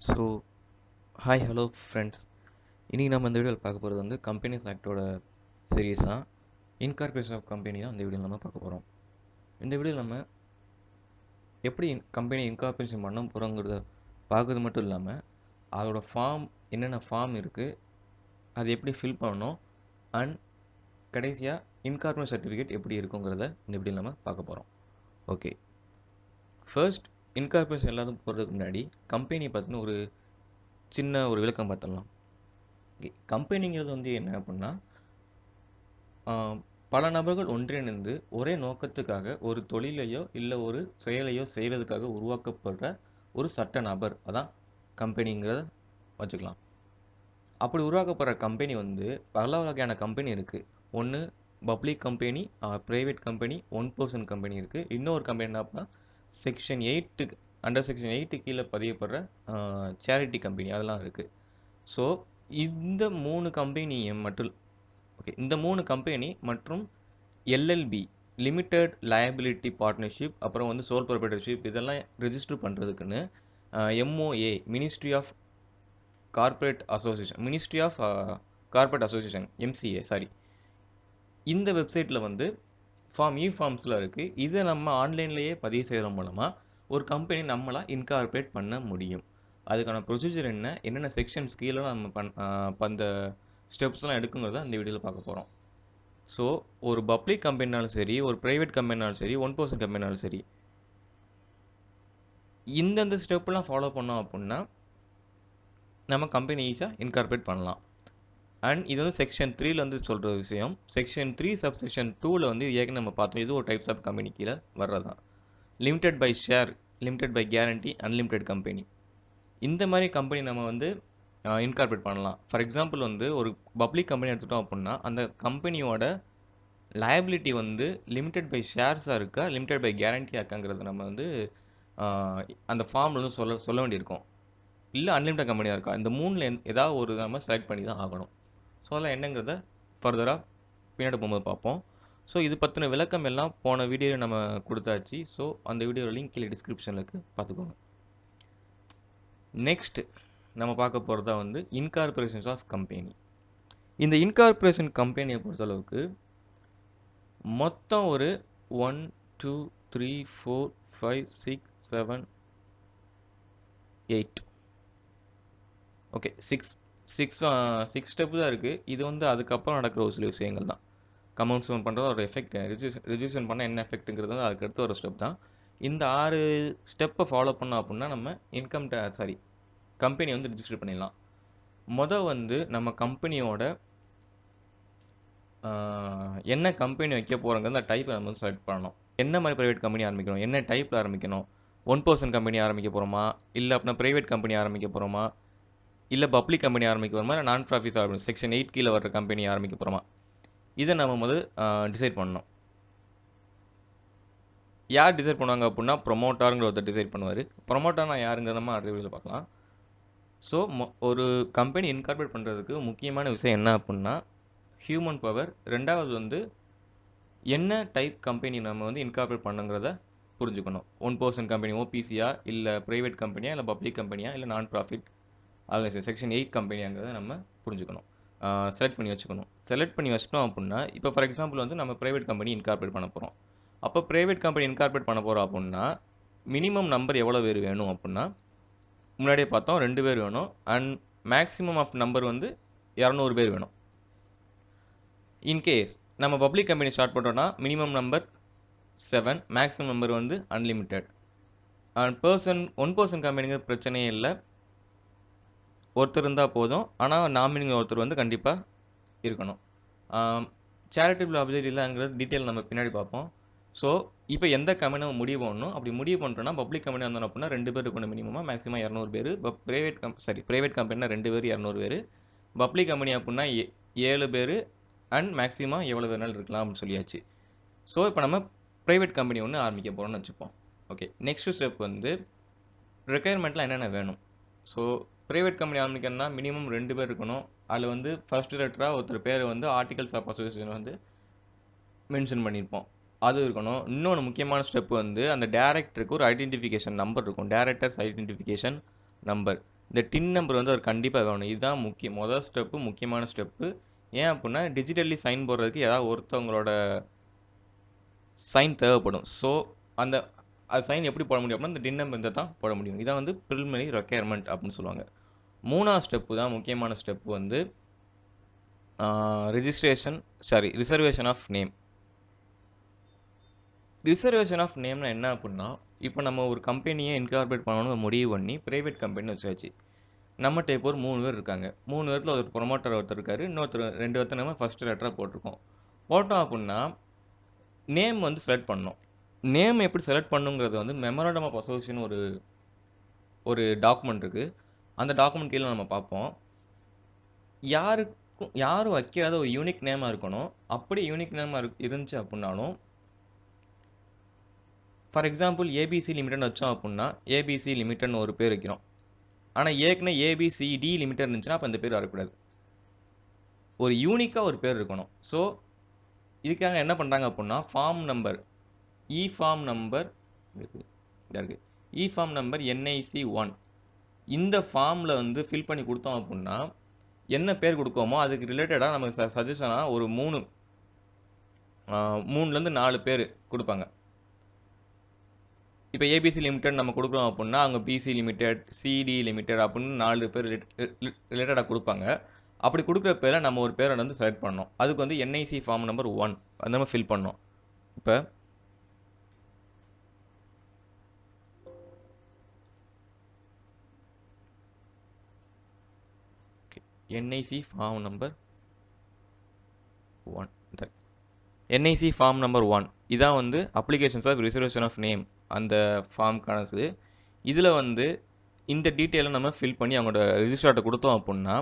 So hi hello friends. இன்றைக்கி நம்ம இந்த வீடியோவில் பார்க்க போகிறது வந்து கம்பெனிஸ் ஆக்டோட சீரீஸாக இன்கார்பரேஷன் ஆஃப் கம்பெனி தான் இந்த வீடியோவில் நம்ம பார்க்க போகிறோம். இந்த வீடியோவில் நம்ம எப்படி கம்பெனி இன்கார்பரேஷன் பண்ண போகிறோங்கிறத பார்க்குறது மட்டும் இல்லாமல் அதோட ஃபார்ம் என்னென்ன ஃபார்ம் இருக்குது, அது எப்படி ஃபில் பண்ணணும், அண்ட் கடைசியாக இன்கார்பரேஷன் சர்டிஃபிகேட் எப்படி இருக்குங்கிறத இந்த வீடியோவில் நம்ம பார்க்க போகிறோம். ஓகே, ஃபர்ஸ்ட் இன்கார்பரேஷன் எல்லாத்துக்கும் போகிறதுக்கு முன்னாடி கம்பெனி பற்றின ஒரு சின்ன ஒரு விளக்கம் பார்த்துடலாம். ஓகே, கம்பெனிங்கிறது வந்து என்ன அப்படின்னா, பல நபர்கள் ஒன்றிணைந்து ஒரே நோக்கத்துக்காக ஒரு தொழிலையோ இல்லை ஒரு செயலையோ செய்கிறதுக்காக உருவாக்கப்படுற ஒரு சட்ட நபர், அதான் கம்பெனிங்கிறத வச்சுக்கலாம். அப்படி உருவாக்கப்படுற கம்பெனி வந்து பல வகையான கம்பெனி இருக்குது. ஒன்று public company, private company, 1% company இருக்குது. இன்னொரு கம்பெனி என்ன அப்படின்னா செக்ஷன் 8 அண்டர் செக்ஷன் 8 கீழே பதியப்படுற சேரிட்டி கம்பெனி, அதெல்லாம் இருக்குது. ஸோ இந்த 3 கம்பெனியை மட்டும் இந்த 3 கம்பெனி மற்றும் எல்எல்பி லிமிடெட் லயபிலிட்டி பார்ட்னர்ஷிப், அப்புறம் வந்து சோல் ப்ரொப்ரைட்டர்ஷிப், இதெல்லாம் ரெஜிஸ்டர் பண்ணுறதுக்குன்னு MOA ministry of corporate association MCA இந்த வெப்சைட்டில் வந்து ஃபார்ம்ஸில் இருக்குது. இதை நம்ம ஆன்லைன்லேயே பதிவு செய்கிற மூலமாக ஒரு கம்பெனி நம்மளாக இன்கார்பரேட் பண்ண முடியும். அதுக்கான ப்ரொசீஜர் என்னென்ன செக்ஷன்ஸ் கீழே நம்ம அந்த ஸ்டெப்ஸ்லாம் எடுக்குங்கிறத இந்த வீடியோவில் பார்க்க போகிறோம். ஸோ ஒரு பப்ளிக் கம்பெனினாலும் சரி, ஒரு ப்ரைவேட் கம்பெனினாலும் சரி, 1% கம்பெனினாலும் சரி, இந்தந்த ஸ்டெப்லாம் ஃபாலோ பண்ணோம் அப்படின்னா நம்ம கம்பெனி ஈஸியாக இன்கார்பரேட் பண்ணலாம். அண்ட் இது வந்து செக்ஷன் 3ல வந்து சொல்கிற விஷயம். செக்ஷன் 3 சப்செக்ஷன் 2ல் வந்து ஏற்கனவே நம்ம பார்த்தோம். இது ஒரு டைப்ஸ் ஆஃப் கம்பெனி கீழே வர்றதான். Limited by share, limited by guarantee, unlimited company. இந்த மாதிரி கம்பெனி நம்ம வந்து இன்கார்பரேட் பண்ணலாம். ஃபார் எக்ஸாம்பிள் வந்து ஒரு பப்ளிக் கம்பெனி எடுத்துட்டோம் அப்படின்னா அந்த கம்பெனியோட லயபிலிட்டி வந்து லிமிடெட் பை ஷேர்ஸாக இருக்கா, லிமிடெட் பை கேரண்டியாக இருக்காங்கிறத நம்ம வந்து அந்த ஃபார்மில் வந்து சொல்ல வேண்டியிருக்கும். இல்லை அன்லிமிடெட் கம்பெனியாக இருக்கா, இந்த மூணில் ஏதாவது ஒரு நம்ம செலக்ட் பண்ணி தான் ஆகணும். ஸோ அதெல்லாம் என்னங்கிறத ஃபர்தராக பின்னாடி போகும்போது பார்ப்போம். ஸோ இது பற்றின விளக்கம் எல்லாம் போன வீடியோவில் நம்ம கொடுத்தாச்சு. ஸோ அந்த வீடியோ லிங்க் கீழே டிஸ்கிரிப்ஷனில் இருக்குது, பார்த்துக்கோங்க. நெக்ஸ்ட் நம்ம பார்க்க போகிறதா வந்து இன்கார்பரேஷன்ஸ் ஆஃப் கம்பெனி. இந்த இன்கார்பரேஷன் கம்பெனியை பொறுத்தளவுக்கு மொத்தம் ஒரு 1 2 3 4 5 6 7 8 ஓகே 6 ஸ்டெப் தான் இருக்குது. இது வந்து அதுக்கப்புறம் நடக்கிற ஒரு சில விஷயங்கள் தான். கமெண்ட்ஸ் பண்ணுறது ஒரு எஃபெக்ட், ரிஜிஸ்ட்ரேஷன் பண்ண என்ன எஃபெக்ட்டுங்கிறது வந்து அதுக்கு அடுத்த ஒரு ஸ்டெப் தான். இந்த 6 ஸ்டெப்பை ஃபாலோ பண்ணோம் அப்படின்னா நம்ம கம்பெனி வந்து ரிஜிஸ்டர் பண்ணிடலாம். வந்து நம்ம கம்பெனியோட என்ன கம்பெனி வைக்க போகிறோங்கிறத டைப்பை நம்ம வந்து செலக்ட் பண்ணணும். என்ன மாதிரி ப்ரைவேட் கம்பெனி ஆரம்பிக்கணும், என்ன டைப்பில் ஆரம்பிக்கணும், 1% கம்பெனி ஆரம்பிக்க போகிறோமா, இல்லை அப்படின்னா ப்ரைவேட் கம்பெனி ஆரம்பிக்க போகிறோமா, இல்லை பப்ளிக் கம்பெனி ஆரம்பிக்க போகிறோமா, இல்லை நான் ப்ராஃபிட் ஆரம்பிக்கும் செக்ஷன் 8 கீழே வர கம்பெனி ஆரம்பிக்க போகிறோமா, இதை நம்ம டிசைட் பண்ணணும். யார் டிசைட் பண்ணுவாங்க அப்படின்னா ப்ரொமோட்டருங்கிற ஒருத்தர் டிசைட் பண்ணுவார். ப்ரொமோட்டர்னா யாருங்கிறத நம்ம அடுத்த வீடியோவில் பார்க்கலாம். ஸோ ஒரு கம்பெனி இன்கார்பரேட் பண்ணுறதுக்கு முக்கியமான விஷயம் என்ன அப்படின்னா ஹியூமன் பவர். ரெண்டாவது வந்து என்ன டைப் கம்பெனி நம்ம வந்து இன்கார்பரேட் பண்ணுங்கிறத புரிஞ்சுக்கணும். 1% கம்பெனி ஓபிசியா, இல்லை ப்ரைவேட் கம்பெனியா, இல்லை பப்ளிக் கம்பெனியா, இல்லை நான் ப்ராஃபிட் ஆர்கனைசேஷன் செக்ஷன் 8 கம்பெனியாங்கிறத நம்ம புரிஞ்சுக்கணும். செலக்ட் பண்ணி வச்சிட்டோம் அப்படின்னா இப்போ ஃபார் எக்ஸாம்பிள் வந்து நம்ம ப்ரைவேட் கம்பெனி இன்கார்பரேட் பண்ண போகிறோம். அப்போ ப்ரைவேட் கம்பெனி இன்கார்பரேட் பண்ண போகிறோம் அப்படின்னா மினிமம் நம்பர் எவ்வளோ பேர் வேணும் அப்படின்னா முன்னாடியே பார்த்தோம் 2 பேர் வேணும். அண்ட் மேக்ஸிமம் ஆஃப் நம்பர் வந்து 200 பேர் வேணும். இன்கேஸ் நம்ம பப்ளிக் கம்பெனி ஸ்டார்ட் பண்ணுறோன்னா மினிமம் நம்பர் 7, மேக்ஸிமம் நம்பர் வந்து அன்லிமிட்டெட். அண்ட் 1% கம்பெனிங்க பிரச்சனையே இல்லை, ஒருத்தர் இருந்தால் போதும். ஆனால் நாமினிங்க ஒருத்தர் வந்து கண்டிப்பாக இருக்கணும். சேரிட்டபிள் அப்ஜெக்டிவ்லாங்கிறது டீட்டெயில் நம்ம பின்னாடி பார்ப்போம். ஸோ இப்போ எந்த கம்பெனி நம்ம முடிவு பண்ணணும், அப்படி முடிவு பண்ணுறோன்னா பப்ளிக் கம்பெனி வந்தோம் அப்படின்னா 2 பேர் இருக்கணும் மினிமமாக, மேக்ஸிமம் 200 பேர். ப்ரைவேட் கம்பெனினா 2 பேர் 200 பேர். பப்ளிக் கம்பெனி அப்படின்னா 7 பேர். அண்ட் மேக்ஸிமம் எவ்வளோ வேணாலும் இருக்கலாம் அப்படின்னு சொல்லியாச்சு. ஸோ இப்போ நம்ம ப்ரைவேட் கம்பெனி ஒன்று ஆரம்பிக்க போகிறோம்னு வச்சுப்போம். ஓகே, நெக்ஸ்ட் ஸ்டெப் வந்து ரெக்குயர்மெண்ட்லாம் என்னென்ன வேணும். ஸோ ப்ரைவேட் கம்பெனி ஆரம்பிக்கணும்னா மினிமம் 2 பேர் இருக்கணும். அதில் வந்து ஃபர்ஸ்ட் டைரக்டராக ஒருத்தர் பேர் வந்து ஆர்டிகல்ஸ் ஆஃப் அசோசியேஷன் வந்து மென்ஷன் பண்ணியிருப்போம், அது இருக்கணும். இன்னொன்று முக்கியமான ஸ்டெப் வந்து அந்த டேரக்டருக்கு ஒரு ஐடென்டிஃபிகேஷன் நம்பர் இருக்கும், டேரக்டர்ஸ் ஐடென்டிஃபிகேஷன் நம்பர். இந்த டின் நம்பர் வந்து அவர் கண்டிப்பாக வேணும். இதுதான் முதல் ஸ்டெப்பு, முக்கியமான ஸ்டெப்பு. ஏன் அப்படின்னா டிஜிட்டலி சைன் போடுறதுக்கு ஏதாவது ஒருத்தவங்களோட சைன் தேவைப்படும். ஸோ அந்த சைன் எப்படி போட முடியும் அப்படின்னா இந்த டின் நம்பர் இருந்தால் தான் போட முடியும். இதான் வந்து ப்ரிலிமினரி ரெக்யர்மெண்ட் அப்படின்னு சொல்லுவாங்க. 3வது ஸ்டெப்பு தான் முக்கியமான ஸ்டெப்பு வந்து reservation of name. Reservation of நேம்னா என்ன அப்படின்னா, இப்போ நம்ம ஒரு கம்பெனியை இன்கார்பரேட் பண்ணணும்னு முடிவு பண்ணி பிரைவேட் கம்பெனி வச்சாச்சு. நம்மகிட்ட இப்போ ஒரு 3 பேர் இருக்காங்க. 3 பேர்த்தில் ஒரு ப்ரொமோட்டர் ஒருத்தர் இருக்காரு, இன்னொருத்தர் 2 பேர்த்த நம்ம ஃபர்ஸ்ட் லெட்டராக போட்டிருக்கோம். போட்டோம் அப்படின்னா நேம் வந்து செலக்ட் பண்ணணும். நேம் எப்படி செலக்ட் பண்ணுங்கிறது வந்து மெமரண்டம் ஆஃப் அசோசியேஷன் ஒரு டாக்குமெண்ட் இருக்குது. அந்த டாக்குமெண்ட் கீழே நம்ம பார்ப்போம். யாரும் வைக்காத ஒரு யூனிக் நேமாக இருக்கணும். அப்படி யூனிக் நேமாக இருந்துச்சு அப்படின்னாலும், ஃபார் எக்ஸாம்பிள் ஏபிசி லிமிடெட்னு வச்சோம் அப்படின்னா ஏபிசி லிமிடெட்னு ஒரு பேர் வைக்கிறோம். ஆனால் ஏற்கனவே ஏபிசிடி லிமிடெட் இருந்துச்சுன்னா அப்போ அந்த பேர் வரக்கூடாது. ஒரு யூனிக்காக ஒரு பேர் இருக்கணும். ஸோ இதுக்காக என்ன பண்ணுறாங்க அப்படின்னா ஃபார்ம் நம்பர் ஃபார்ம் நம்பர் இருக்குது ஃபார்ம் நம்பர் NIC 1 இந்த ஃபார்மில் வந்து ஃபில் பண்ணி கொடுத்தோம் அப்படின்னா என்ன பேர் கொடுக்கோமோ அதுக்கு ரிலேட்டடாக நமக்கு சஜஷனாக ஒரு 3லேருந்து 4 பேர் கொடுப்பாங்க. இப்போ ஏபிசி லிமிடெட் நம்ம கொடுக்குறோம் அப்படின்னா அவங்க பிசி லிமிடெட், சிடி லிமிடெட் அப்படின்னு 4 பேர் ரிலேட்டடாக கொடுப்பாங்க. அப்படி கொடுக்குற பேரை நம்ம ஒரு பேரை வந்து செலக்ட் பண்ணோம். அதுக்கு வந்து NIC ஃபார்ம் நம்பர் 1 அந்த நம்ம ஃபில் பண்ணோம். இப்போ NIC form number 1 NIC form number 1 இதான் வந்து applications of reservation of name அந்த ஃபார்முக்கானது. இதில் வந்து இந்த டீட்டெயிலை நம்ம ஃபில் பண்ணி அவங்களோட ரிஜிஸ்டர்ட்ட கொடுத்தோம் அப்படின்னா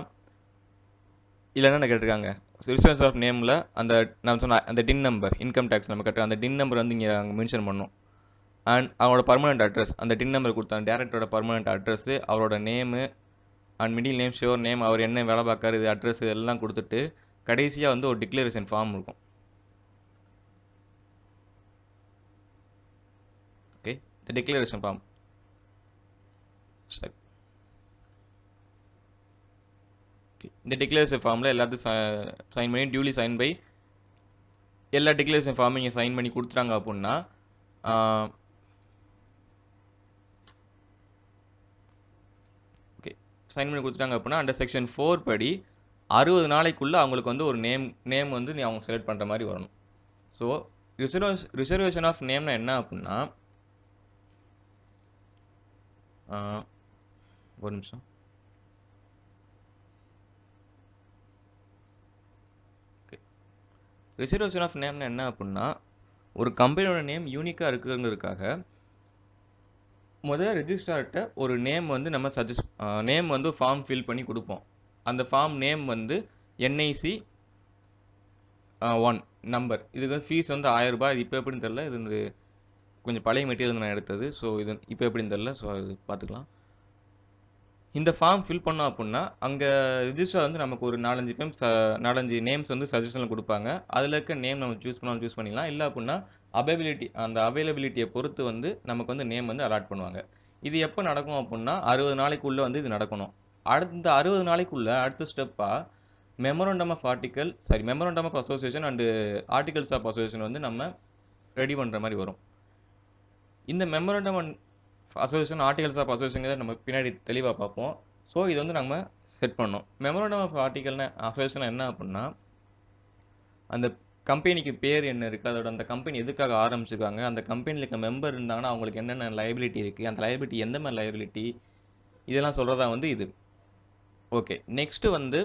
இதில் என்னென்ன கேட்டிருக்காங்க, ரிசர்வேஷன் ஆஃப் நேமில் அந்த நம்ம சொன்ன அந்த டின் நம்பர், இன்கம் டேக்ஸ் நம்ம கட்டுற அந்த டின் நம்பர் வந்து இங்கே அங்கே மென்ஷன் பண்ணணும். அண்ட் அவங்களோட பர்மனெண்ட் அட்ரஸ், அந்த டின் நம்பர் கொடுத்தாங்க டேரக்டரோட பர்மனெண்ட் அட்ரஸ்ஸு, அவரோட name and middle name, surname, name என்ன வேலை பார்க்காரு, இது அட்ரஸ் எல்லாம் கொடுத்துட்டு கடைசியாக வந்து ஒரு டிக்ளரேஷன் ஃபார்ம் இருக்கும். ஓகே, இந்த டிக்ளரேஷன் ஃபார்ம் சரி. இந்த டிக்ளரேஷன் ஃபார்மில் எல்லாத்தையும் சைன் பண்ணி டியூலி சைன் பை எல்லா டிக்ளரேஷன் ஃபார்மும் இங்கே சைன் பண்ணி கொடுத்துட்டாங்க அப்படின்னா ஓகே சைன் பண்ணி கொடுத்துட்டாங்க அப்படின்னா அண்டர் செக்ஷன் 4 படி 60 நாளைக்குள்ளே அவங்களுக்கு வந்து ஒரு நேம் வந்து அவங்க செலக்ட் பண்ணுற மாதிரி வரணும். ஸோ ரிசர்வேஷன் ஆஃப் நேம்னா என்ன அப்படின்னா ஒரு நிமிஷம் ரிசர்வேஷன் ஆஃப் நேம்னா என்ன அப்படின்னா ஒரு கம்பெனியோட நேம் யூனிக்காக இருக்குங்கிறதுக்காக முதல்ல ரெஜிஸ்ட்ரார்கிட்ட ஒரு நேம் வந்து நம்ம நேம் வந்து ஃபார்ம் ஃபில் பண்ணி கொடுப்போம். அந்த ஃபார்ம் நேம் வந்து NIC 1 நம்பர். இதுக்கு வந்து ஃபீஸ் வந்து 1000 ரூபாய். இது இப்போ எப்படின்னு தெரில, இது வந்து கொஞ்சம் பழைய மெட்டீரியல் நான் எடுத்தது. ஸோ இது இப்போ எப்படின்னு தெரில, ஸோ அது பார்த்துக்கலாம். இந்த ஃபார்ம் ஃபில் பண்ணோம் அப்படின்னா அங்கே ரிஜிஸ்டர் வந்து நமக்கு ஒரு 4-5 நேம்ஸ் வந்து சஜஷனில் கொடுப்பாங்க. அதில் இருக்க நேம் நம்ம சூஸ் பண்ணிக்கலாம். இல்லை அப்படின்னா அவைலபிலிட்டியை பொறுத்து வந்து நமக்கு வந்து நேம் வந்து அலாட் பண்ணுவாங்க. இது எப்போ நடக்கும் அப்படின்னா 60 நாளைக்குள்ளே வந்து இது நடக்கணும். அடுத்த 60 நாளைக்குள்ளே அடுத்த ஸ்டெப்பாக memorandum of association and articles of association வந்து நம்ம ரெடி பண்ணுற மாதிரி வரும். இந்த memorandum association, articles of association நம்ம பின்னாடி தெளிவாக பார்ப்போம். ஸோ இது வந்து நம்ம செட் பண்ணோம். மெமரண்டம் ஆஃப் ஆர்டிகல்னா அசோசியேஷன் என்ன அப்படின்னா அந்த கம்பெனிக்கு பேர் என்ன இருக்குது, அதோட அந்த கம்பெனி எதுக்காக ஆரம்பிச்சிருக்காங்க, அந்த கம்பெனியில் இருக்க மெம்பர் இருந்தாங்கன்னா அவங்களுக்கு என்னென்ன லைபிலிட்டி இருக்குது, அந்த லைபிலிட்டி எந்த மாதிரி லைபிலிட்டி, இதெல்லாம் சொல்கிறதா வந்து இது. ஓகே, நெக்ஸ்ட்டு வந்து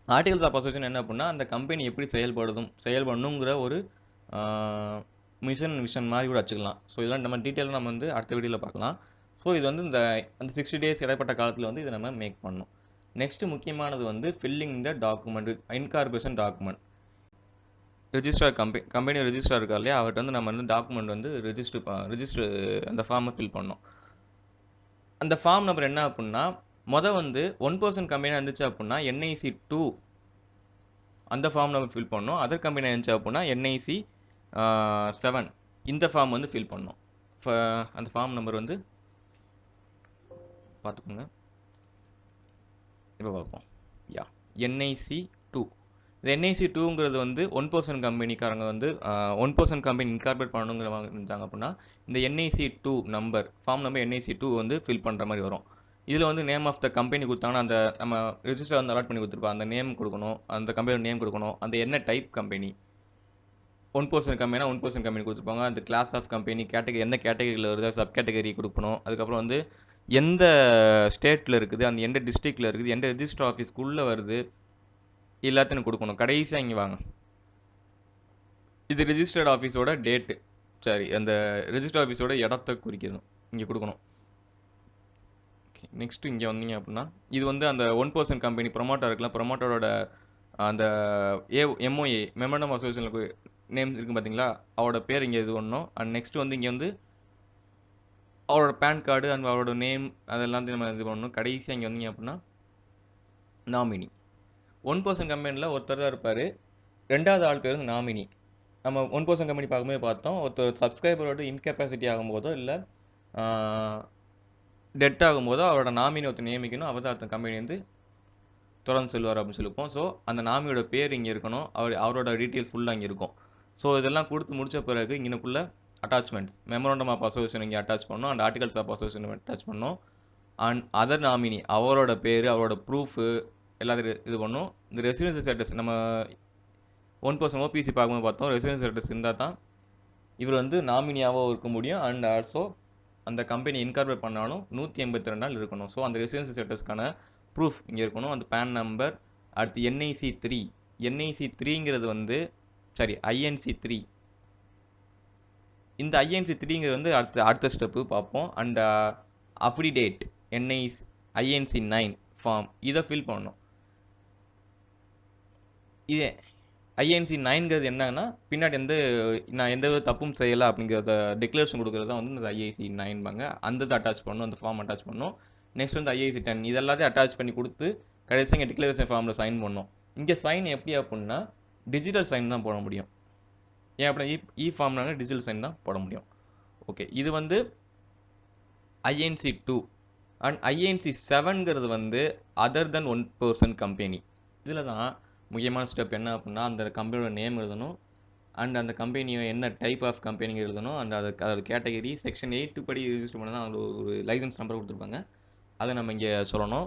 ஆர்டிகல்ஸ் ஆஃப் அசோசியேஷன் என்ன அப்படின்னா அந்த கம்பெனி எப்படி செயல்படணுங்கிற ஒரு விஷன் மாதிரி கூட வச்சுக்கலாம். ஸோ இதெல்லாம் நம்ம டீட்டெயிலாக நம்ம வந்து அடுத்த வீடியோவில் பார்க்கலாம். ஸோ இது வந்து அந்த 60 days இடைப்பட்ட காலத்தில் வந்து இதை நம்ம மேக் பண்ணணும். நெக்ஸ்ட்டு முக்கியமானது வந்து filling the document, incorporation document. Company register இருக்கா இல்லையா, அவர்கிட்ட வந்து நம்ம வந்து டாக்குமெண்ட் வந்து ரெஜிஸ்டர் அந்த ஃபார்மை ஃபில் பண்ணோம். அந்த ஃபார்ம் நம்பர் என்ன அப்படின்னா வந்து 1% கம்பெனியாக இருந்துச்சு அப்படின்னா NIC 2 அந்த ஃபார்ம் நம்பர் ஃபில் பண்ணோம். அதர் கம்பெனியாக இருந்துச்சு அப்படின்னா NIC 7 இந்த ஃபார்ம் வந்து ஃபில் பண்ணோம். அந்த ஃபார்ம் நம்பர் வந்து பார்த்துக்கோங்க. இப்போ பார்ப்போம். யா என்ஐசி 2. இந்த என்ஐசி 2ங்கிறது வந்து 1% கம்பெனிக்காரங்க வந்து 1% கம்பெனி இன்கார்பரேட் பண்ணணுங்கிற இருந்தாங்க அப்படின்னா இந்த NIC 2 number form number NIC 2 வந்து ஃபில் பண்ணுற மாதிரி வரும். இதில் வந்து நேம் ஆஃப் த கம்பெனி கொடுத்தாங்கன்னா அந்த நம்ம ரெஜிஸ்டர் வந்து அலாட் பண்ணி கொடுத்துருப்போம், அந்த நேம் கொடுக்கணும், அந்த கம்பெனியோட நேம் கொடுக்கணும், அந்த என்ன டைப் கம்பெனி 1% கம்பெனினா 1% கம்பெனி கொடுத்துருப்பாங்க, அந்த கிளாஸ் ஆஃப் கம்பெனி கேட்டகரி எந்த கேட்டகரியில் வருது சப் கேட்டகரி கொடுக்கணும், அதுக்கப்புறம் வந்து எந்த ஸ்டேட்டில் இருக்குது, அந்த எந்த டிஸ்ட்ரிக்டில் இருக்குது, எந்த ரெஜிஸ்டர் ஆஃபீஸ்க்குள்ளே வருது, எல்லாத்தையும் கொடுக்கணும். கடைசியாக இங்கே வாங்க, இது ரிஜிஸ்டர்ட் ஆஃபீஸோட டேட்டு, சரி அந்த ரிஜிஸ்டர் ஆஃபீஸோட இடத்த குறிக்கணும், இங்கே கொடுக்கணும். நெக்ஸ்ட் இங்கே வந்தீங்க அப்படின்னா இது வந்து அந்த 1% கம்பெனி ப்ரொமோட்டர் இருக்கலாம், ப்ரொமோட்டரோட அந்த எம்ஓஏ மெமரண்டம் அசோசியேஷனுக்கு நேம் இருக்குது பார்த்தீங்களா, அவரோட பேர் இங்கே இது பண்ணணும். அண்ட் நெக்ஸ்ட் வந்து இங்கே வந்து அவரோட பேன் கார்டு அண்ட் அவரோட நேம் அதெல்லாம் நம்ம இது பண்ணணும். கடைசியாக இங்கே வந்தீங்க அப்படின்னா நாமினி. 1% கம்பெனியில் ஒருத்தர் தான் இருப்பார், ரெண்டாவது ஆள் பேர் வந்து நாமினி. நம்ம 1% கம்பெனி பார்க்கும்போது பார்த்தோம், ஒருத்தர் சப்ஸ்கிரைபரோட இன்கெப்பாசிட்டி ஆகும்போதோ இல்லை டெட் ஆகும்போதோ அவரோட நாமினி ஒருத்தர் நியமிக்கணும், அவர் தான் அந்த கம்பெனி வந்து தொடர்ந்து செல்வார் அப்படின்னு சொல்லிப்போம். ஸோ அந்த நாமியோட பேர் இங்கே இருக்கணும், அவரோட டீட்டெயில்ஸ் ஃபுல்லாக இங்கே இருக்கும். ஸோ இதெல்லாம் கொடுத்து முடித்த பிறகு இங்கனுக்குள்ள அட்டாச்மெண்ட்ஸ் மெமரண்டம் ஆஃப் அசோசியேஷன் இங்கே அட்டாச் பண்ணணும், and articles of association attach பண்ணணும், அண்ட் அதர் நாமினி அவரோட பேர் அவரோட ப்ரூஃபு எல்லாத்தையும் இது பண்ணணும். இந்த ரெசிடென்சி ஸ்டேட்டஸ் நம்ம 1% ஓபிசி பார்க்கும்போது பார்த்தோம், ரெசிடென்சி ஸ்டேட்டஸ் இருந்தால் தான் இவர் வந்து நாமினியாகவும் இருக்க முடியும், அண்ட் ஆல்சோ அந்த கம்பெனி இன்கார்பரேட் பண்ணாலும் 182 நாள் இருக்கணும். ஸோ அந்த ரெசிடென்சி ஸ்டேட்டஸ்க்கான ப்ரூஃப் இங்கே இருக்கணும், அந்த பேன் நம்பர். அடுத்து என்ஐசி 3, என்ஐசி 3ங்கிறது வந்து சரி ஐஎன்சி 3, இந்த ஐஎன்சி 3ங்கிறது வந்து அடுத்த ஸ்டெப்பு பார்ப்போம். அண்ட் அஃபிடேட் ஐஎன்சி 9 ஃபார்ம் இதை ஃபில் பண்ணணும். இதே ஐஎன்சி 9ங்கிறது என்னன்னா பின்னாடி நான் எந்த தப்பும் செய்யலை அப்படிங்கிறத டிக்ளரேஷன் கொடுக்குறது தான் வந்து இந்த ஐஐசி 9 பாங்க, அந்த அட்டாச் பண்ணணும், அந்த ஃபார்ம் அட்டாச் பண்ணணும். நெக்ஸ்ட் வந்து ஐஐசி 10 இது எல்லாத்தையும் அட்டாச் பண்ணி கொடுத்து கடைசியாக இங்கே டிக்ளரேஷன் ஃபார்மில் சைன் பண்ணணும். இங்கே சைன் எப்படி அப்படின்னா டிஜிட்டல் சைன் தான் போட முடியும். ஏன் அப்படின்னா இ ஃபார்ம்னால டிஜிட்டல் சைன் தான் போட முடியும். ஓகே, இது வந்து ஐஎன்சி 2. அண்ட் ஐஎன்சி 7ங்கிறது வந்து அதர் தென் 1% கம்பெனி. இதில் தான் முக்கியமான ஸ்டெப் என்ன அப்படின்னா அந்த கம்பெனியோட நேம் எழுதணும், அண்ட் அந்த கம்பெனியை என்ன டைப் ஆஃப் கம்பெனிங்க எழுதணும், அண்ட் அதோட கேட்டகரி செக்ஷன் 8 படி ரிஜிஸ்டர் பண்ண தான் ஒரு லைசன்ஸ் நம்பர் கொடுத்துருப்பாங்க, அதை நம்ம இங்கே சொல்லணும்.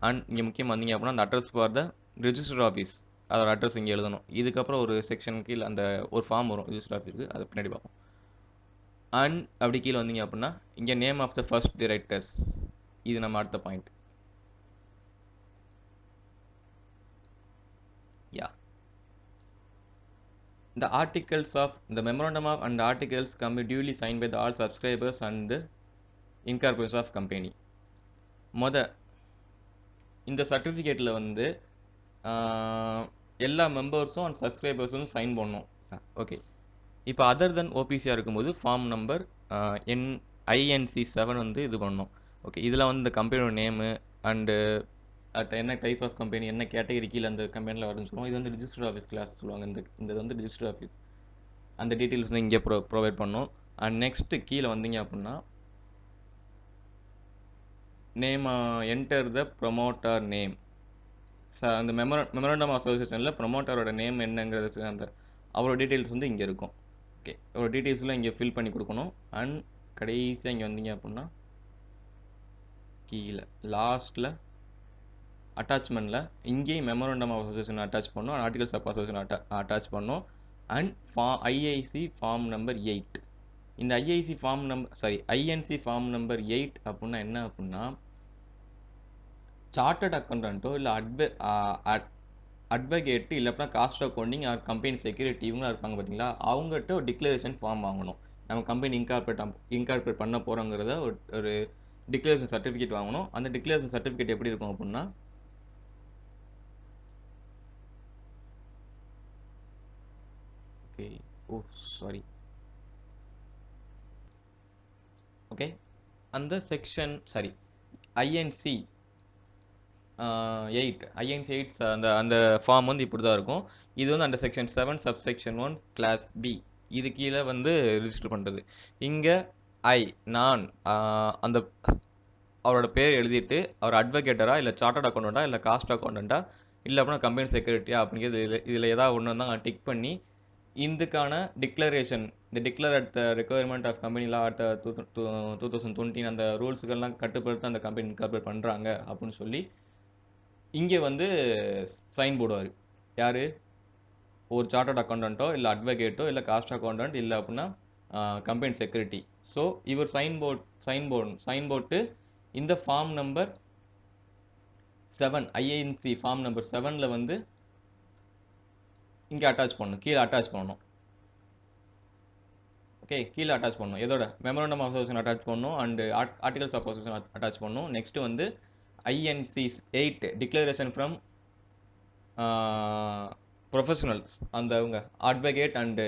அண்ட் இங்கே முக்கியமாக வந்தீங்க அப்படின்னா அந்த address for the register office அதோட அட்ரஸ் இங்கே எழுதணும். இதுக்கப்புறம் ஒரு செக்ஷன் கீழே அந்த ஒரு ஃபார்ம் வரும் ரிஜிஸ்டர் ஆஃபீஸுக்கு, அதை பின்னாடி பார்ப்போம். அண்ட் அப்படி கீழே வந்தீங்க அப்படின்னா இங்கே name of the first directors, இது நம்ம அடுத்த point. Yeah the articles of the memorandum of and articles can be duly signed by the all subscribers and the incorporators of company. இந்த சர்டிஃபிகேட்டில் வந்து எல்லா மெம்பர்ஸும் அண்ட் சப்ஸ்கிரைபர்ஸும் சைன் பண்ணணும். ஓகே, இப்போ other தென் ஓபிசியாக இருக்கும்போது form number INC 7 வந்து இது பண்ணணும். ஓகே, இதில் வந்து இந்த கம்பெனியோட நேமு அண்டு என்ன டைப் ஆஃப் கம்பெனி என்ன கேட்டகரி கீழே அந்த கம்பெனியில் வருதுன்னு சொல்லுவோம். இது வந்து ரிஜிஸ்டர் ஆஃபீஸ் கிளாஸ் சொல்லுவாங்க, இந்த வந்து ரிஜிஸ்டர் ஆஃபீஸ், அந்த டீட்டெயில்ஸ் வந்து இங்கே ப்ரொவைட் பண்ணணும். அண்ட் நெக்ஸ்ட்டு கீழே வந்தீங்க அப்படின்னா நேம் என்டர் த ப்ரொமோட்டர் நேம். அந்த மெமரண்டம் ஆஃப் அசோசியேஷனில் ப்ரொமோட்டரோட நேம் என்னங்கிறது அந்த அவரோட டீட்டெயில்ஸ் வந்து இங்கே இருக்கும். ஓகே, அவரோட டீட்டெயில்ஸ்லாம் இங்கே ஃபில் பண்ணி கொடுக்கணும். அண்ட் கடைசியாக இங்கே வந்தீங்க அப்படின்னா கீழே லாஸ்ட்டில் அட்டாச்மெண்ட்டில் இங்கேயும் மெமரண்டம் ஆஃப் அசோசியேஷன் அட்டாச் பண்ணணும், ஆர்டிகல்ஸ் ஆஃப் அசோசியேஷன் அட்டாச் பண்ணணும். And IIC form number 8. இந்த IIC form INC form number 8 அப்படின்னா என்ன அப்படின்னா சார்ட்டர்ட் அக்கௌண்டன்ட்டோ இல்லை அட்வொகேட்டு இல்லைனா cost accounting or company security இவங்களாம் இருப்பாங்க பார்த்தீங்களா, அவங்ககிட்ட ஒரு டிக்ளரேஷன் ஃபார்ம் வாங்கணும். நம்ம கம்பெனி இன்கார்பரேட் பண்ண போகிறோங்கிறத ஒரு டிக்ளரேஷன் சர்டிஃபிகேட் வாங்கணும். அந்த டிக்ளரேஷன் சர்டிஃபிகேட் எப்படி இருக்கும் அப்படின்னா அந்த செக்ஷன் ஐஎன்சி 8 அந்த ஃபார்ம் வந்து இப்படி தான் இருக்கும். இது வந்து அந்த செக்ஷன் 7 சப்செக்ஷன் 1 கிளாஸ் பி, இது கீழே வந்து ரிஜிஸ்டர் பண்ணுறது. இங்கே நான் அந்த அவரோட பேர் எழுதிட்டு அவர் அட்வொகேட்டரா இல்லை சார்ட்டர்ட் அக்கௌண்டண்டா இல்லை காஸ்ட் அக்கௌண்டண்டா இல்லை அப்படின்னா கம்பெனி செக்ரட்டரியா அப்படிங்கிறது இதில் ஏதாவது ஒன்று தான் டிக் பண்ணி இதுக்கான டிக்ளரேஷன் இந்த declare at the requirement of company law act 2020 அந்த ரூல்ஸுக்கெல்லாம் கட்டுப்படுத்த அந்த கம்பெனி இன்கார்பரேட் பண்ணுறாங்க அப்படின்னு சொல்லி இங்கே வந்து சைன் போடுவார். யார்? ஒரு சார்ட்டர்ட் அக்கௌண்டண்ட்டோ இல்லை அட்வொகேட்டோ இல்லை காஸ்ட் அக்கௌண்டன்ட் இல்லை அப்படின்னா கம்பெனி செக்ரட்டரி. ஸோ இவர் சைன் போட்டு இந்த form number 7 INC form number 7ல் வந்து இங்கே அட்டாச் பண்ணணும், கீழே அட்டாச் பண்ணணும். ஓகே, கீழே அட்டாச் பண்ணணும். எதோட மெமரண்டம் ஆஃப் அசோசியேஷன் அட்டாச் பண்ணணும் and articles of association attach பண்ணணும். நெக்ஸ்ட் வந்து ஐஎன்சி 8 டிக்ளரேஷன் ஃப்ரம் ப்ரொஃபஷனல்ஸ் அந்த அவங்க அட்வொகேட் அண்டு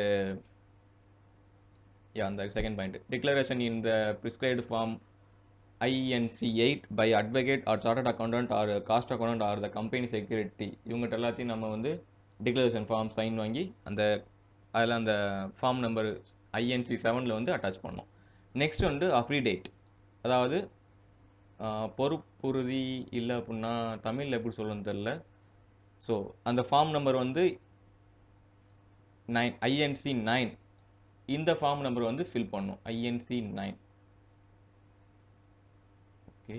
அந்த second point declaration in the prescribed form INC 8 by advocate or chartered accountant or cost accountant or the company security. இவங்ககிட்ட எல்லாத்தையும் நம்ம வந்து declaration form sign வாங்கி அதில் அந்த ஃபார்ம் நம்பர் ஐஎன்சி 7ல் வந்து அட்டாச் பண்ணோம். நெக்ஸ்ட் வந்து அஃப்ரிடேட், அதாவது பொறுப்புறுதி இல்லை அப்படின்னா தமிழில் எப்படி சொல்லணும்னு தெரில. ஸோ அந்த ஃபார்ம் நம்பர் வந்து 9 ஐஎன்சி 9 இந்த ஃபார்ம் நம்பர் வந்து ஃபில் பண்ணும் ஐஎன்சி 9. ஓகே,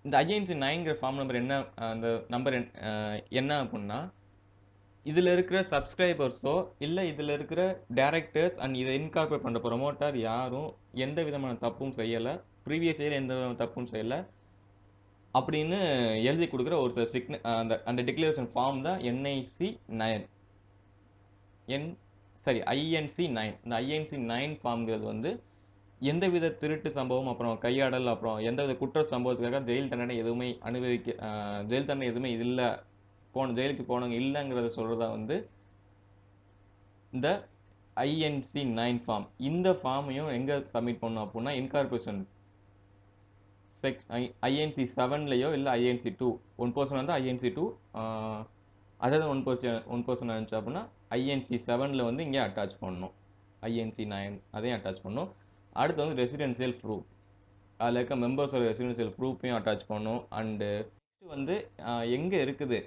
இந்த ஐஎன்சி 9ங்கிற ஃபார்ம் நம்பர் என்ன, அந்த நம்பர் என்ன அப்படின்னா இதில் இருக்கிற சப்ஸ்கிரைபர்ஸோ இல்லை இதில் இருக்கிற டேரக்டர்ஸ் அண்ட் இதை இன்கார்பரேட் பண்ணுற ப்ரொமோட்டர் யாரும் எந்த விதமான தப்பும் செய்யலை, ப்ரீவியஸ் இயர் எந்த விதமான தப்பும் செய்யலை அப்படின்னு எழுதி கொடுக்குற ஒரு அந்த டிக்ளரேஷன் ஃபார்ம் தான் என்ஐசி 9 ஐஎன்சி 9. இந்த ஐஎன்சி 9 ஃபார்ம்ங்கிறது வந்து எந்தவித திருட்டு சம்பவம் அப்புறம் கையாடல் அப்புறம் எந்தவித குற்ற சம்பவத்துக்காக ஜெயில் தண்டனை எதுவுமே ஜெயில் தண்டனை எதுவுமே இல்லை, ஜெயிலுக்கு போனவங்க இல்லைங்கிறத சொல்கிறதா வந்து இந்த ஐஎன்சி 9 ஃபார்ம். இந்த ஃபார்மையும் எங்கே சப்மிட் பண்ணணும் அப்படின்னா இன்கார்பரேஷன் ஐஎன்சி 7லையோ இல்லை ஐஎன்சி 2 1% வந்து ஐஎன்சி 2 அதாவது 1% இருந்துச்சு அப்படின்னா ஐஎன்சி 7ல் வந்து இங்கே அட்டாச் பண்ணணும். ஐஎன்சி 9 அதையும் அட்டாச் பண்ணணும். அடுத்து வந்து ரெசிடென்சியல் ப்ரூஃப், அதில் இருக்க மெம்பர்ஸோட ரெசிடென்சியல் ப்ரூஃபையும் அட்டாச் பண்ணணும். அண்டு வந்து எங்கே இருக்குது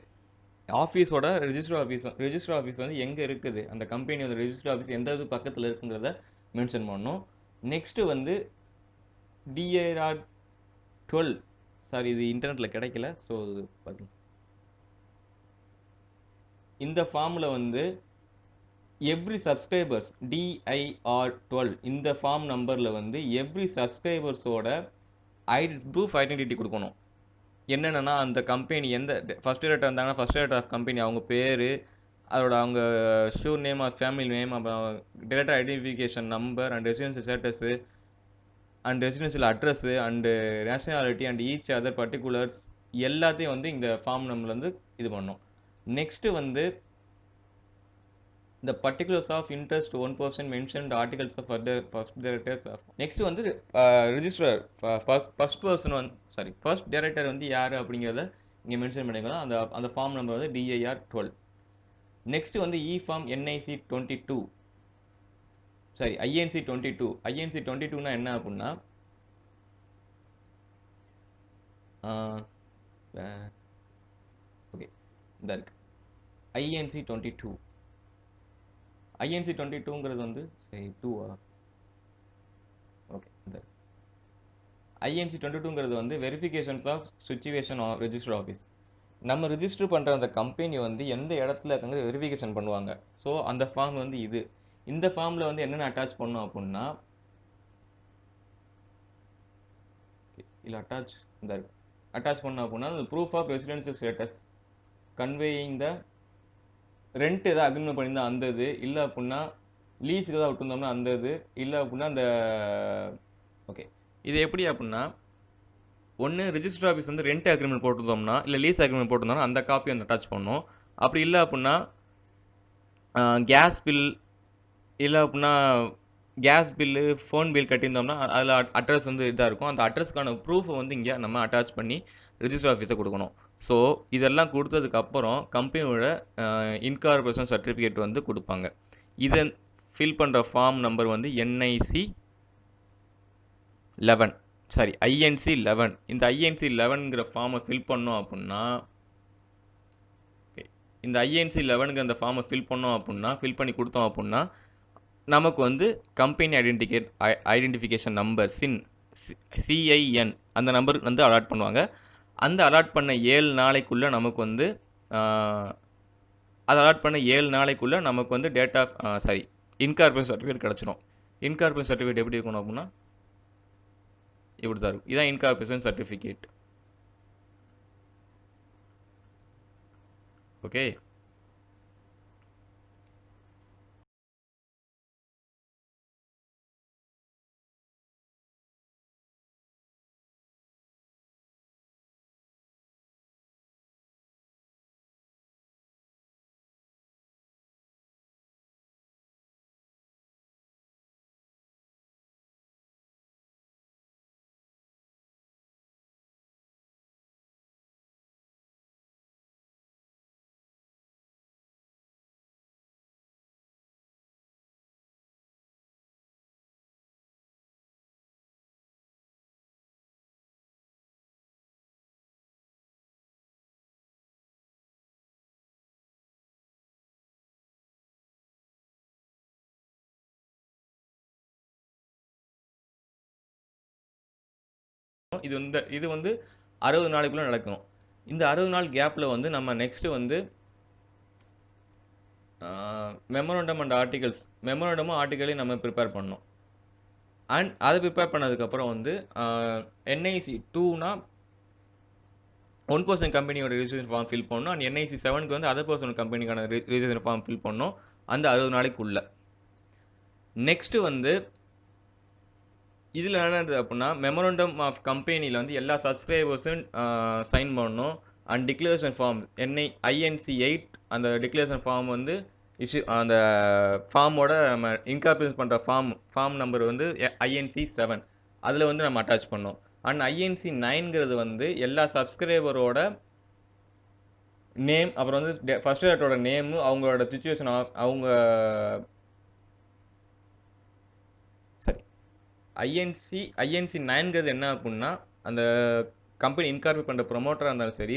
ஆஃபீஸோட ரெஜிஸ்டர் ஆஃபீஸ் வந்து எங்கே இருக்குது, அந்த கம்பெனியோட ரெஜிஸ்டர் ஆஃபீஸ் எந்த இது பக்கத்தில் இருக்குங்கிறத மென்ஷன் பண்ணணும். நெக்ஸ்ட்டு வந்து டிஏஆர் 12, சாரி இது இன்டர்நெட்டில் கிடைக்கல, ஸோ இது பார்த்து இந்த ஃபார்மில் வந்து எவ்ரி சப்ஸ்கிரைபர்ஸ் டிஐஆர் 12 இந்த ஃபார்ம் நம்பரில் வந்து எவ்ரி சப்ஸ்கிரைபர்ஸோட ப்ரூஃப் ஐடென்டிட்டி கொடுக்கணும். என்னென்னா அந்த கம்பெனி எந்த ஃபஸ்ட் டைரக்டர் இருந்தாங்கன்னா ஃபஸ்ட் டைரக்டர் ஆஃப் கம்பெனி அவங்க பேர், அதோட அவங்க surname of family name, அப்புறம் director identification number and residential status and residential address and nationality and each other particulars எல்லாத்தையும் வந்து இந்த ஃபார்ம் நம்பரில் வந்து இது பண்ணோம். நெக்ஸ்ட்டு வந்து the particulars of interest 1% mentioned articles of first directors of. Next வந்து registrar first director வந்து யார் அப்படிங்கிறத இங்கே மென்ஷன் பண்ணிக்கலாம். அந்த ஃபார்ம் நம்பர் வந்து DIR 12. நெக்ஸ்ட் வந்து இ ஃபார்ம் NIC 22 INC 22. INC 22னா என்ன அப்படின்னா ஓகே இந்த இருக்கு INC 22. INC 22ங்கிறது வந்து சரி 2 ஓகே இந்த INC 22ங்கிறது வந்து verifications of situation of register office. நம்ம ரிஜிஸ்டர் பண்ணுற அந்த கம்பெனி வந்து எந்த இடத்துல இருக்காங்க வெரிஃபிகேஷன் பண்ணுவாங்க. ஸோ அந்த ஃபார்ம் வந்து இந்த ஃபார்மில் வந்து என்னென்ன அட்டாச் பண்ணோம் அப்படின்னா இல்லை அட்டாச் பண்ணோம் அப்படின்னா proof of residential status conveying the rent எதாவது அக்ரிமெண்ட் பண்ணியிருந்தா அந்த இது, இல்லை அப்படின்னா லீஸுக்கு எதாவது விட்டுருந்தோம்னா அந்த இது, இல்லை அப்படின்னா அந்த ஓகே இது எப்படி அப்படின்னா ஒன்று ரிஜிஸ்டர் ஆஃபீஸ் வந்து ரெண்ட் அக்ரிமெண்ட் போட்டிருந்தோம்னா இல்லை லீஸ் அக்ரிமெண்ட் போட்டிருந்தோம்னா அந்த காப்பி வந்து அட்டாச் பண்ணோம். அப்படி இல்லை அப்படின்னா கேஸ் பில் இல்லை அப்படின்னா கேஸ் பில்லு ஃபோன் பில் கட்டியிருந்தோம்னா அதில் அட்ரஸ் வந்து இதாக இருக்கும். அந்த அட்ரஸ்க்கான ப்ரூஃபை வந்து இங்கே நம்ம அட்டாச் பண்ணி ரிஜிஸ்டர் ஆஃபீஸை கொடுக்கணும். ஸோ இதெல்லாம் கொடுத்ததுக்கப்புறம் கம்பெனியோட இன்கார்பரேஷன் சர்டிஃபிகேட் வந்து கொடுப்பாங்க. இதை ஃபில் பண்ணுற ஃபார்ம் நம்பர் வந்து NIC 11 சாரி ஐஎன்சி 11 இந்த ஐஎன்சி 11ங்கிற ஃபார்மை ஃபில் பண்ணோம் அப்படின்னா இந்த ஐஎன்சி 11ங்கிற அந்த ஃபார்மை ஃபில் பண்ணி கொடுத்தோம் அப்படின்னா நமக்கு வந்து கம்பெனி ஐடென்டிஃபிகேஷன் நம்பர் சிஐஎன் அந்த நம்பர் வந்து அலாட் பண்ணுவாங்க. அந்த அலாட் பண்ண 7 நாளைக்குள்ளே நமக்கு வந்து அதை அலாட் பண்ண 7 நாளைக்குள்ளே நமக்கு வந்து இன்கார்பரேஷன் சர்டிஃபிகேட் கிடச்சிரும். இன்கார்பரேஷன் சர்டிஃபிகேட் எப்படி இருக்கணும் அப்படின்னா இப்படி தான் இருக்கும். இதான் இன்கார்பரேஷன் சர்டிஃபிகேட். ஓகே, இது வந்து 60 நாளைக்குள்ளே நடக்கணும். இந்த 60 நாள் கேப்பில் வந்து நம்ம நெக்ஸ்ட்டு வந்து மெமோரண்டம் அண்ட் மெமோரண்டமும் ஆர்டிகலையும் நம்ம ப்ரிப்பேர் பண்ணணும். அண்ட் அதை ப்ரிப்பேர் பண்ணதுக்கப்புறம் வந்து என்ஐசி 2னா 1% கம்பெனியோட ரிஜிஸ்ட்ரேஷன் ஃபார்ம் ஃபில் பண்ணணும். அண்ட் என்ஐசி 7க்கு வந்து அதர் பர்சன் கம்பெனிக்கான ரிஜிஸ்ட்ரேஷன் ஃபார்ம் ஃபில் பண்ணணும் அந்த 60 நாளைக்குள்ள. நெக்ஸ்ட்டு வந்து இதில் என்ன அப்படின்னா மெமோரண்டம் ஆஃப் கம்பெனியில் வந்து எல்லா சப்ஸ்கிரைபர்ஸும் சைன் பண்ணணும். அண்ட் டிக்ளரேஷன் ஃபார்ம் ஐஎன்சி 8 அந்த டிக்ளரேஷன் ஃபார்ம் வந்து அந்த ஃபார்மோட நம்ம இன்கார்பரேட் பண்ணுற ஃபார்ம் நம்பர் வந்து ஐஎன்சி 7 அதில் வந்து நம்ம அட்டாச் பண்ணோம். அண்ட் ஐஎன்சி 9ங்கிறது வந்து எல்லா சப்ஸ்கிரைபரோட நேம், அப்புறம் வந்து ஃபர்ஸ்ட் டேட்டோட நேமு, அவங்களோட சிச்சுவேஷன், அவங்க ஐஎன்சி 9ங்கிறது என்ன அப்படின்னா அந்த கம்பெனி இன்கார்பரேட் பண்ணுற ப்ரொமோட்டராக இருந்தாலும் சரி,